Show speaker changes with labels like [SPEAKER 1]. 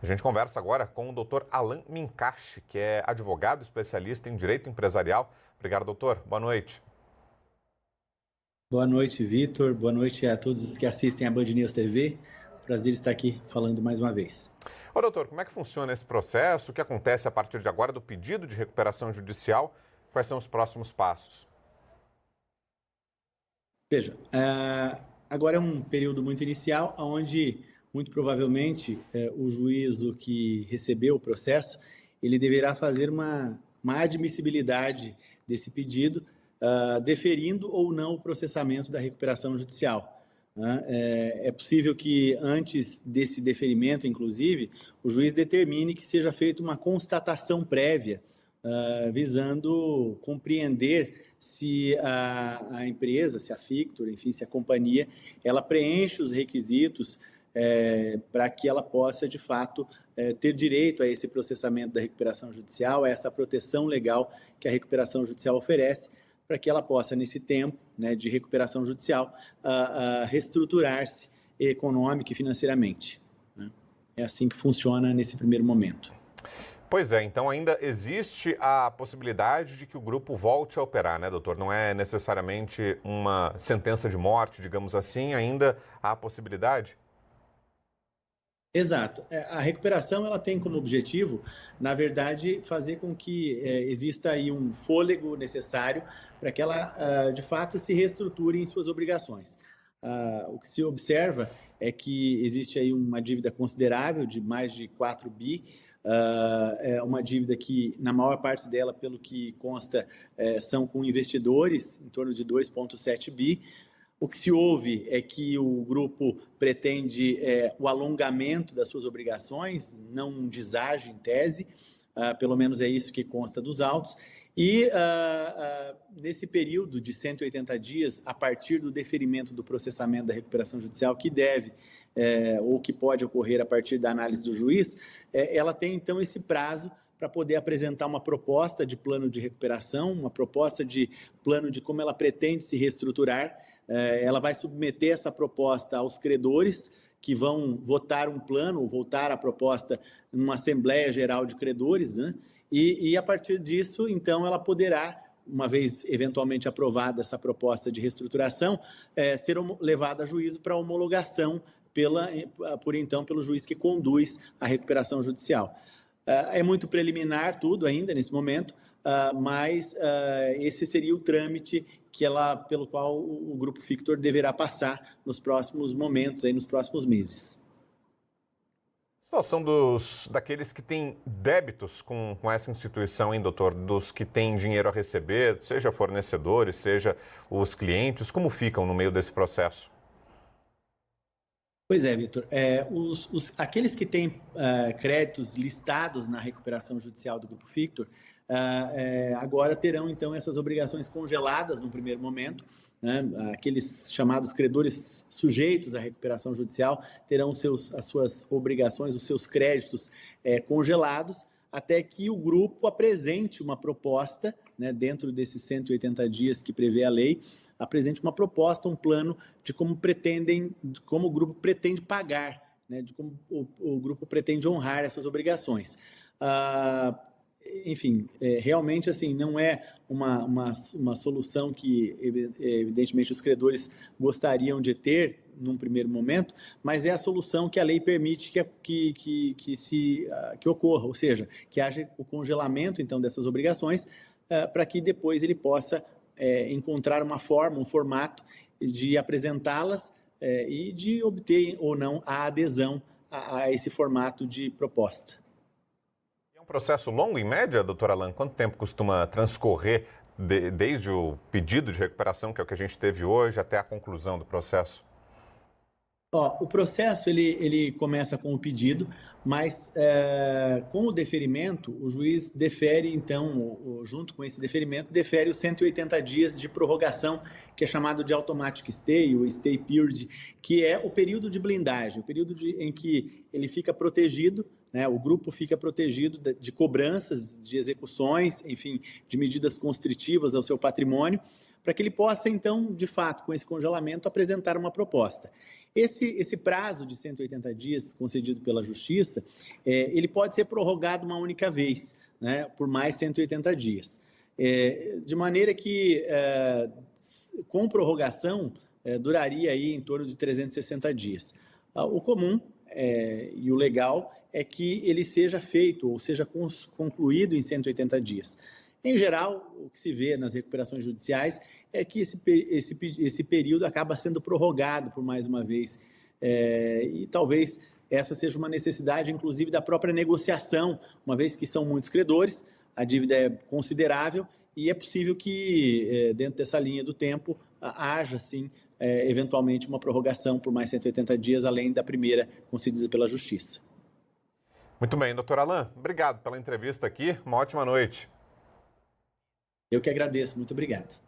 [SPEAKER 1] A gente conversa agora com o Dr. Alan Minkachi, que é advogado especialista em direito empresarial. Obrigado, doutor. Boa noite.
[SPEAKER 2] Boa noite, Vitor. Boa noite a todos que assistem a Band News TV. Prazer estar aqui falando mais uma vez.
[SPEAKER 1] Ô, doutor, como é que funciona esse processo? O que acontece a partir de agora do pedido de recuperação judicial? Quais são os próximos passos?
[SPEAKER 2] Veja, agora é um período muito inicial, onde muito provavelmente o juízo que recebeu o processo, ele deverá fazer uma admissibilidade desse pedido, deferindo ou não o processamento da recuperação judicial. É possível que antes desse deferimento, inclusive, o juiz determine que seja feita uma constatação prévia, visando compreender se a empresa, se a Fictor, enfim, se a companhia, ela preenche os requisitos para que ela possa, de fato, ter direito a esse processamento da recuperação judicial, a essa proteção legal que a recuperação judicial oferece, para que ela possa, nesse tempo, né, de recuperação judicial, reestruturar-se econômica e financeiramente, né? É assim que funciona nesse primeiro momento.
[SPEAKER 1] Pois é, então ainda existe a possibilidade de que o grupo volte a operar, né, doutor? Não é necessariamente uma sentença de morte, digamos assim, ainda há a possibilidade?
[SPEAKER 2] Exato. A recuperação ela tem como objetivo, na verdade, fazer com que exista aí um fôlego necessário para que ela, de fato, se reestruture em suas obrigações. O que se observa é que existe aí uma dívida considerável de mais de 4 bi, é uma dívida que, na maior parte dela, pelo que consta, são com investidores, em torno de 2,7 bi. O que se ouve é que o grupo pretende o alongamento das suas obrigações, não um deságio em tese, pelo menos é isso que consta dos autos. E nesse período de 180 dias, a partir do deferimento do processamento da recuperação judicial, que deve ou que pode ocorrer a partir da análise do juiz, ela tem então esse prazo para poder apresentar uma proposta de plano de recuperação, uma proposta de plano de como ela pretende se reestruturar. Ela vai submeter essa proposta aos credores, que vão votar um plano, ou votar a proposta numa Assembleia Geral de Credores, né? E a partir disso, então, ela poderá, uma vez eventualmente aprovada essa proposta de reestruturação, ser levada a juízo para homologação pelo juiz que conduz a recuperação judicial. É muito preliminar tudo ainda nesse momento, mas esse seria o trâmite pelo qual o Grupo Fictor deverá passar nos próximos momentos, aí, nos próximos meses.
[SPEAKER 1] Situação daqueles que têm débitos com essa instituição, hein, doutor? Dos que têm dinheiro a receber, seja fornecedores, seja os clientes, como ficam no meio desse processo?
[SPEAKER 2] Pois é, Vitor. Aqueles que têm créditos listados na recuperação judicial do Grupo Fictor, agora terão, então, essas obrigações congeladas no primeiro momento, né? Aqueles chamados credores sujeitos à recuperação judicial terão as suas obrigações, os seus créditos congelados, até que o grupo apresente uma proposta, né, dentro desses 180 dias que prevê a lei, apresente uma proposta, um plano de como o grupo pretende pagar, né, de como o grupo pretende honrar essas obrigações. Enfim, realmente assim, não é uma solução que, evidentemente, os credores gostariam de ter num primeiro momento, mas é a solução que a lei permite que ocorra, ou seja, que haja o congelamento, então, dessas obrigações, para que depois ele possa encontrar uma forma, um formato de apresentá-las e de obter ou não a adesão a esse formato de proposta.
[SPEAKER 1] É um processo longo, em média, doutor Alan? Quanto tempo costuma transcorrer desde o pedido de recuperação, que é o que a gente teve hoje, até a conclusão do processo?
[SPEAKER 2] O processo ele começa com o pedido, mas com o deferimento, o juiz defere, então, junto com esse deferimento, defere os 180 dias de prorrogação, que é chamado de automatic stay, ou stay period, que é o período de blindagem, o período em que ele fica protegido, né, o grupo fica protegido de cobranças, de execuções, enfim, de medidas constritivas ao seu patrimônio, para que ele possa, então, de fato, com esse congelamento, apresentar uma proposta. Esse prazo de 180 dias concedido pela Justiça, ele pode ser prorrogado uma única vez, né, por mais 180 dias. De maneira que, com prorrogação, duraria aí em torno de 360 dias. O comum e o legal é que ele seja feito ou seja concluído em 180 dias. Em geral, o que se vê nas recuperações judiciais é que esse período acaba sendo prorrogado por mais uma vez. E talvez essa seja uma necessidade, inclusive, da própria negociação, uma vez que são muitos credores, a dívida é considerável e é possível que, dentro dessa linha do tempo, haja, sim, eventualmente uma prorrogação por mais 180 dias, além da primeira concedida pela Justiça.
[SPEAKER 1] Muito bem, doutor Alain, obrigado pela entrevista aqui, uma ótima noite.
[SPEAKER 2] Eu que agradeço, muito obrigado.